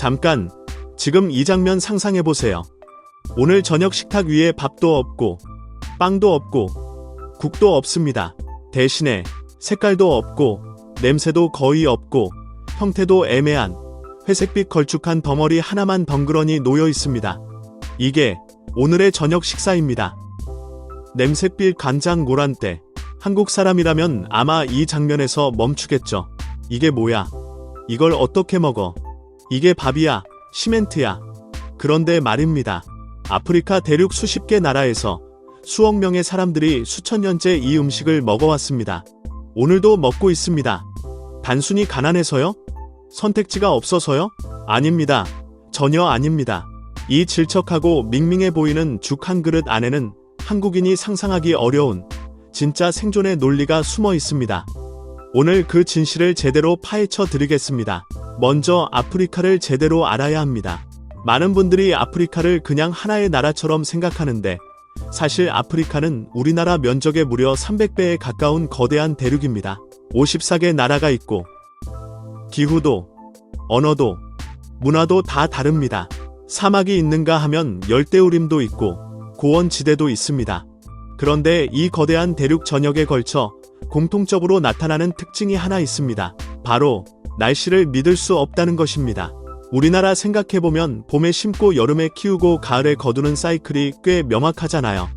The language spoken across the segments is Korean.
잠깐, 지금 이 장면 상상해보세요. 오늘 저녁 식탁 위에 밥도 없고, 빵도 없고, 국도 없습니다. 대신에 색깔도 없고, 냄새도 거의 없고, 형태도 애매한 회색빛 걸쭉한 덩어리 하나만 덩그러니 놓여 있습니다. 이게 오늘의 저녁 식사입니다. 냄새빛 간장 노란때. 한국 사람이라면 아마 이 장면에서 멈추겠죠. 이게 뭐야? 이걸 어떻게 먹어? 이게 밥이야? 시멘트야? 그런데 말입니다. 아프리카 대륙 수십 개 나라에서 수억 명의 사람들이 수천 년째 이 음식을 먹어왔습니다. 오늘도 먹고 있습니다. 단순히 가난해서요? 선택지가 없어서요? 아닙니다. 전혀 아닙니다. 이 질척하고 밍밍해 보이는 죽 한 그릇 안에는 한국인이 상상하기 어려운 진짜 생존의 논리가 숨어 있습니다. 오늘 그 진실을 제대로 파헤쳐 드리겠습니다. 먼저 아프리카를 제대로 알아야 합니다. 많은 분들이 아프리카를 그냥 하나의 나라처럼 생각하는데 사실 아프리카는 우리나라 면적의 무려 300배에 가까운 거대한 대륙입니다. 54개 나라가 있고 기후도, 언어도, 문화도 다 다릅니다. 사막이 있는가 하면 열대우림도 있고 고원지대도 있습니다. 그런데 이 거대한 대륙 전역에 걸쳐 공통적으로 나타나는 특징이 하나 있습니다. 바로 날씨를 믿을 수 없다는 것입니다. 우리나라 생각해보면 봄에 심고 여름에 키우고 가을에 거두는 사이클이 꽤 명확하잖아요.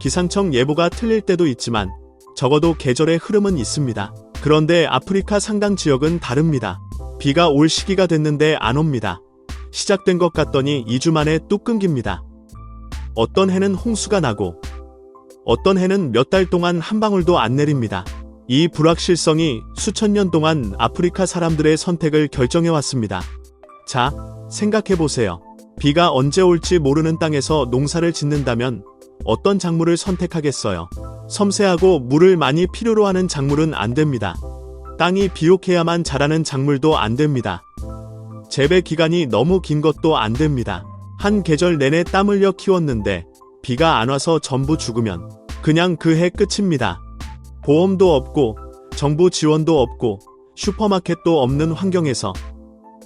기상청 예보가 틀릴 때도 있지만 적어도 계절의 흐름은 있습니다. 그런데 아프리카 상당 지역은 다릅니다. 비가 올 시기가 됐는데 안 옵니다. 시작된 것 같더니 2주 만에 뚝 끊깁니다. 어떤 해는 홍수가 나고 어떤 해는 몇 달 동안 한 방울도 안 내립니다. 이 불확실성이 수천 년 동안 아프리카 사람들의 선택을 결정해왔습니다. 자, 생각해보세요. 비가 언제 올지 모르는 땅에서 농사를 짓는다면 어떤 작물을 선택하겠어요? 섬세하고 물을 많이 필요로 하는 작물은 안 됩니다. 땅이 비옥해야만 자라는 작물도 안 됩니다. 재배 기간이 너무 긴 것도 안 됩니다. 한 계절 내내 땀 흘려 키웠는데 비가 안 와서 전부 죽으면 그냥 그 해 끝입니다. 보험도 없고 정부 지원도 없고 슈퍼마켓도 없는 환경에서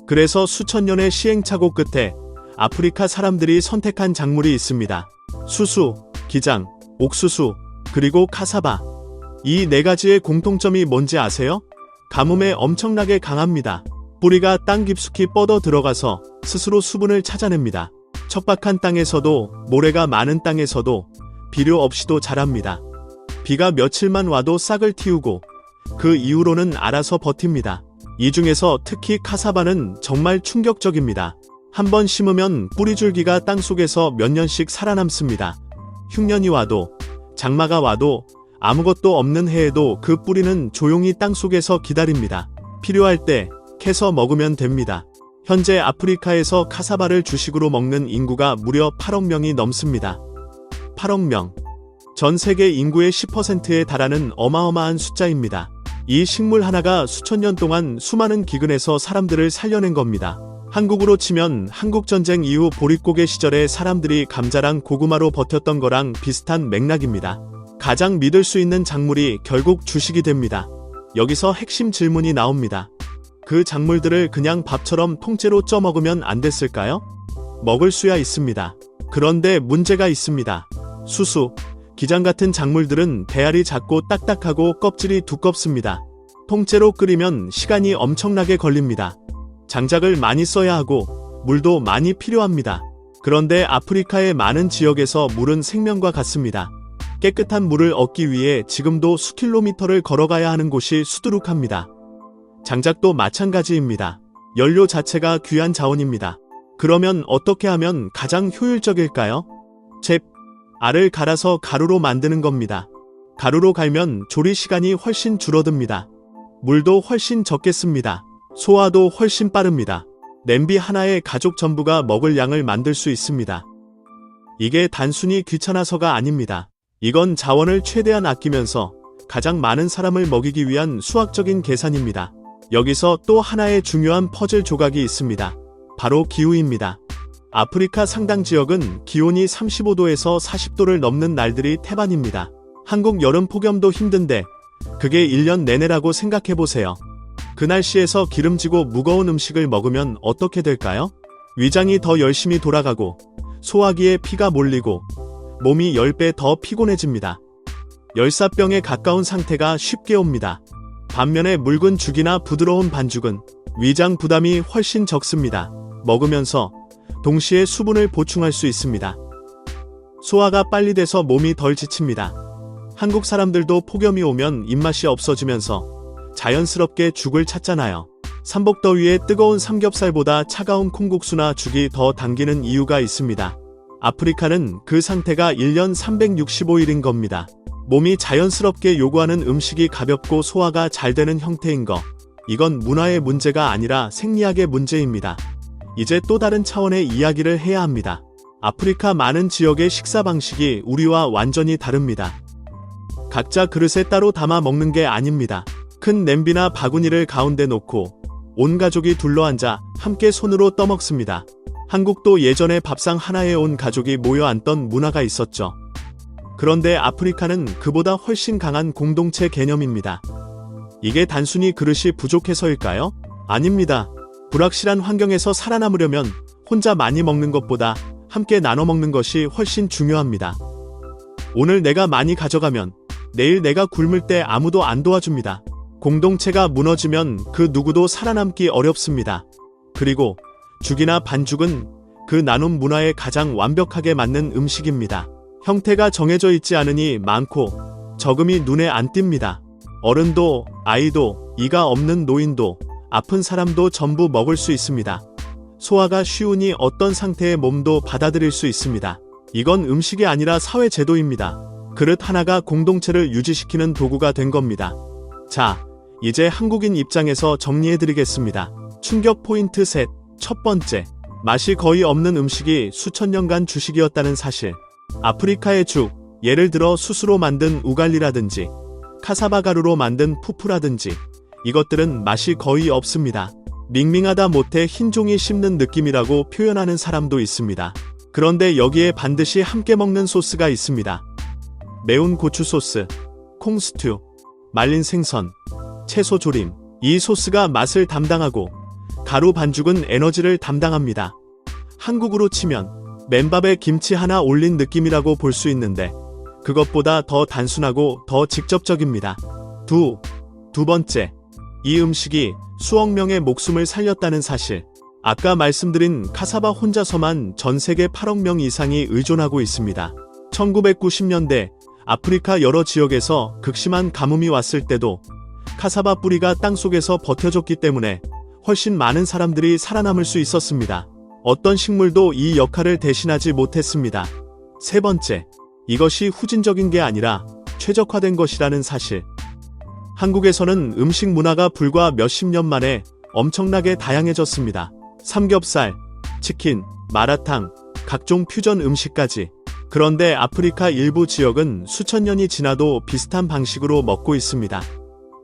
그래서 수천 년의 시행착오 끝에 아프리카 사람들이 선택한 작물이 있습니다. 수수, 기장, 옥수수, 그리고 카사바. 이 네 가지의 공통점이 뭔지 아세요? 가뭄에 엄청나게 강합니다. 뿌리가 땅 깊숙이 뻗어 들어가서 스스로 수분을 찾아냅니다. 척박한 땅에서도 모래가 많은 땅에서도 비료 없이도 자랍니다. 비가 며칠만 와도 싹을 틔우고 그 이후로는 알아서 버팁니다. 이 중에서 특히 카사바는 정말 충격적입니다. 한번 심으면 뿌리줄기가 땅속에서 몇 년씩 살아남습니다. 흉년이 와도 장마가 와도 아무것도 없는 해에도 그 뿌리는 조용히 땅속에서 기다립니다. 필요할 때 캐서 먹으면 됩니다. 현재 아프리카에서 카사바를 주식으로 먹는 인구가 무려 8억 명이 넘습니다. 8억 명. 전 세계 인구의 10%에 달하는 어마어마한 숫자입니다. 이 식물 하나가 수천 년 동안 수많은 기근에서 사람들을 살려낸 겁니다. 한국으로 치면 한국전쟁 이후 보릿고개 시절에 사람들이 감자랑 고구마로 버텼던 거랑 비슷한 맥락입니다. 가장 믿을 수 있는 작물이 결국 주식이 됩니다. 여기서 핵심 질문이 나옵니다. 그 작물들을 그냥 밥처럼 통째로 쪄 먹으면 안 됐을까요? 먹을 수야 있습니다. 그런데 문제가 있습니다. 수수, 기장 같은 작물들은 대알이 작고 딱딱하고 껍질이 두껍습니다. 통째로 끓이면 시간이 엄청나게 걸립니다. 장작을 많이 써야 하고 물도 많이 필요합니다. 그런데 아프리카의 많은 지역에서 물은 생명과 같습니다. 깨끗한 물을 얻기 위해 지금도 수킬로미터를 걸어가야 하는 곳이 수두룩합니다. 장작도 마찬가지입니다. 연료 자체가 귀한 자원입니다. 그러면 어떻게 하면 가장 효율적일까요? 알을 갈아서 가루로 만드는 겁니다. 가루로 갈면 조리 시간이 훨씬 줄어듭니다. 물도 훨씬 적게 씁니다. 소화도 훨씬 빠릅니다. 냄비 하나에 가족 전부가 먹을 양을 만들 수 있습니다. 이게 단순히 귀찮아서가 아닙니다. 이건 자원을 최대한 아끼면서 가장 많은 사람을 먹이기 위한 수학적인 계산입니다. 여기서 또 하나의 중요한 퍼즐 조각이 있습니다. 바로 기후입니다. 아프리카 상당 지역은 기온이 35도에서 40도를 넘는 날들이 태반입니다. 한국 여름 폭염도 힘든데 그게 1년 내내라고 생각해보세요. 그 날씨에서 기름지고 무거운 음식을 먹으면 어떻게 될까요? 위장이 더 열심히 돌아가고 소화기에 피가 몰리고 몸이 10배 더 피곤해집니다. 열사병에 가까운 상태가 쉽게 옵니다. 반면에 묽은 죽이나 부드러운 반죽은 위장 부담이 훨씬 적습니다. 먹으면서 동시에 수분을 보충할 수 있습니다. 소화가 빨리 돼서 몸이 덜 지칩니다. 한국 사람들도 폭염이 오면 입맛이 없어지면서 자연스럽게 죽을 찾잖아요. 삼복더위에 뜨거운 삼겹살보다 차가운 콩국수나 죽이 더 당기는 이유가 있습니다. 아프리카는 그 상태가 1년 365일인 겁니다. 몸이 자연스럽게 요구하는 음식이 가볍고 소화가 잘 되는 형태인 거. 이건 문화의 문제가 아니라 생리학의 문제입니다. 이제 또 다른 차원의 이야기를 해야 합니다. 아프리카 많은 지역의 식사 방식이 우리와 완전히 다릅니다. 각자 그릇에 따로 담아 먹는 게 아닙니다. 큰 냄비나 바구니를 가운데 놓고 온 가족이 둘러앉아 함께 손으로 떠먹습니다. 한국도 예전에 밥상 하나에 온 가족이 모여 앉던 문화가 있었죠. 그런데 아프리카는 그보다 훨씬 강한 공동체 개념입니다. 이게 단순히 그릇이 부족해서일까요? 아닙니다. 불확실한 환경에서 살아남으려면 혼자 많이 먹는 것보다 함께 나눠 먹는 것이 훨씬 중요합니다. 오늘 내가 많이 가져가면 내일 내가 굶을 때 아무도 안 도와줍니다. 공동체가 무너지면 그 누구도 살아남기 어렵습니다. 그리고 죽이나 반죽은 그 나눔 문화에 가장 완벽하게 맞는 음식입니다. 형태가 정해져 있지 않으니 많고 적음이 눈에 안 띕니다. 어른도 아이도 이가 없는 노인도 아픈 사람도 전부 먹을 수 있습니다. 소화가 쉬우니 어떤 상태의 몸도 받아들일 수 있습니다. 이건 음식이 아니라 사회 제도입니다. 그릇 하나가 공동체를 유지시키는 도구가 된 겁니다. 자, 이제 한국인 입장에서 정리해드리겠습니다. 충격 포인트 셋. 첫 번째, 맛이 거의 없는 음식이 수천 년간 주식이었다는 사실. 아프리카의 죽, 예를 들어 수수로 만든 우갈리라든지 카사바 가루로 만든 푸푸라든지 이것들은 맛이 거의 없습니다. 밍밍하다 못해 흰종이 씹는 느낌이라고 표현하는 사람도 있습니다. 그런데 여기에 반드시 함께 먹는 소스가 있습니다. 매운 고추 소스, 콩스튜, 말린 생선, 채소 조림. 이 소스가 맛을 담당하고 가루 반죽은 에너지를 담당합니다. 한국으로 치면 맨밥에 김치 하나 올린 느낌이라고 볼 수 있는데 그것보다 더 단순하고 더 직접적입니다. 두 번째, 이 음식이 수억 명의 목숨을 살렸다는 사실. 아까 말씀드린 카사바 혼자서만 전 세계 8억 명 이상이 의존하고 있습니다. 1990년대 아프리카 여러 지역에서 극심한 가뭄이 왔을 때도 카사바 뿌리가 땅속에서 버텨줬기 때문에 훨씬 많은 사람들이 살아남을 수 있었습니다. 어떤 식물도 이 역할을 대신하지 못했습니다. 세 번째, 이것이 후진적인 게 아니라 최적화된 것이라는 사실. 한국에서는 음식 문화가 불과 몇십 년 만에 엄청나게 다양해졌습니다. 삼겹살, 치킨, 마라탕, 각종 퓨전 음식까지. 그런데 아프리카 일부 지역은 수천 년이 지나도 비슷한 방식으로 먹고 있습니다.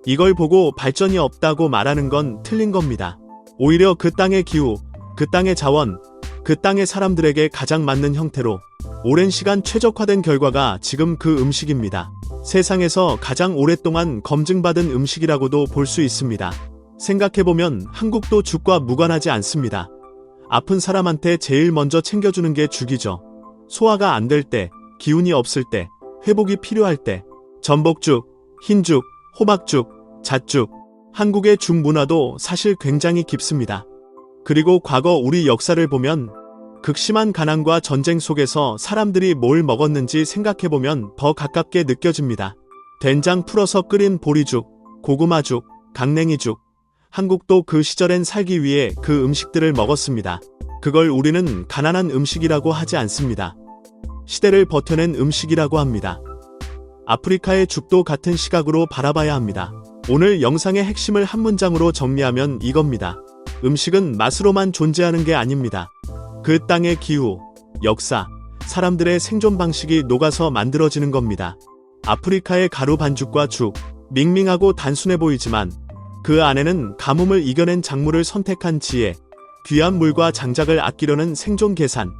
이걸 보고 발전이 없다고 말하는 건 틀린 겁니다. 오히려 그 땅의 기후, 그 땅의 자원, 그 땅의 사람들에게 가장 맞는 형태로 오랜 시간 최적화된 결과가 지금 그 음식입니다. 세상에서 가장 오랫동안 검증받은 음식이라고도 볼 수 있습니다. 생각해보면 한국도 죽과 무관하지 않습니다. 아픈 사람한테 제일 먼저 챙겨주는 게 죽이죠. 소화가 안 될 때, 기운이 없을 때, 회복이 필요할 때, 전복죽, 흰죽, 호박죽, 잣죽. 한국의 죽 문화도 사실 굉장히 깊습니다. 그리고 과거 우리 역사를 보면 극심한 가난과 전쟁 속에서 사람들이 뭘 먹었는지 생각해보면 더 가깝게 느껴집니다. 된장 풀어서 끓인 보리죽, 고구마죽, 강냉이죽. 한국도 그 시절엔 살기 위해 그 음식들을 먹었습니다. 그걸 우리는 가난한 음식이라고 하지 않습니다. 시대를 버텨낸 음식이라고 합니다. 아프리카의 죽도 같은 시각으로 바라봐야 합니다. 오늘 영상의 핵심을 한 문장으로 정리하면 이겁니다. 음식은 맛으로만 존재하는 게 아닙니다. 그 땅의 기후, 역사, 사람들의 생존 방식이 녹아서 만들어지는 겁니다. 아프리카의 가루 반죽과 죽, 밍밍하고 단순해 보이지만 그 안에는 가뭄을 이겨낸 작물을 선택한 지혜, 귀한 물과 장작을 아끼려는 생존 계산,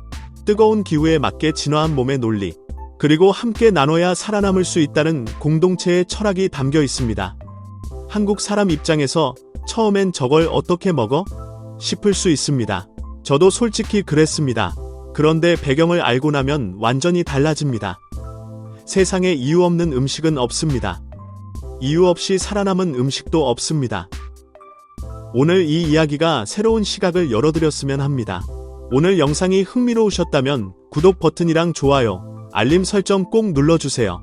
뜨거운 기후에 맞게 진화한 몸의 논리, 그리고 함께 나눠야 살아남을 수 있다는 공동체의 철학이 담겨 있습니다. 한국 사람 입장에서 처음엔 저걸 어떻게 먹어? 싶을 수 있습니다. 저도 솔직히 그랬습니다. 그런데 배경을 알고 나면 완전히 달라집니다. 세상에 이유 없는 음식은 없습니다. 이유 없이 살아남은 음식도 없습니다. 오늘 이 이야기가 새로운 시각을 열어드렸으면 합니다. 오늘 영상이 흥미로우셨다면 구독 버튼이랑 좋아요, 알림 설정 꼭 눌러주세요.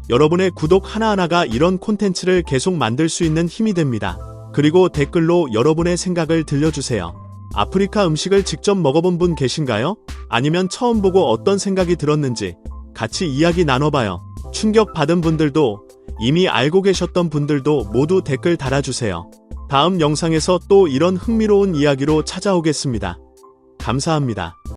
여러분의 구독 하나하나가 이런 콘텐츠를 계속 만들 수 있는 힘이 됩니다. 그리고 댓글로 여러분의 생각을 들려주세요. 아프리카 음식을 직접 먹어본 분 계신가요? 아니면 처음 보고 어떤 생각이 들었는지 같이 이야기 나눠봐요. 충격받은 분들도 이미 알고 계셨던 분들도 모두 댓글 달아주세요. 다음 영상에서 또 이런 흥미로운 이야기로 찾아오겠습니다. 감사합니다.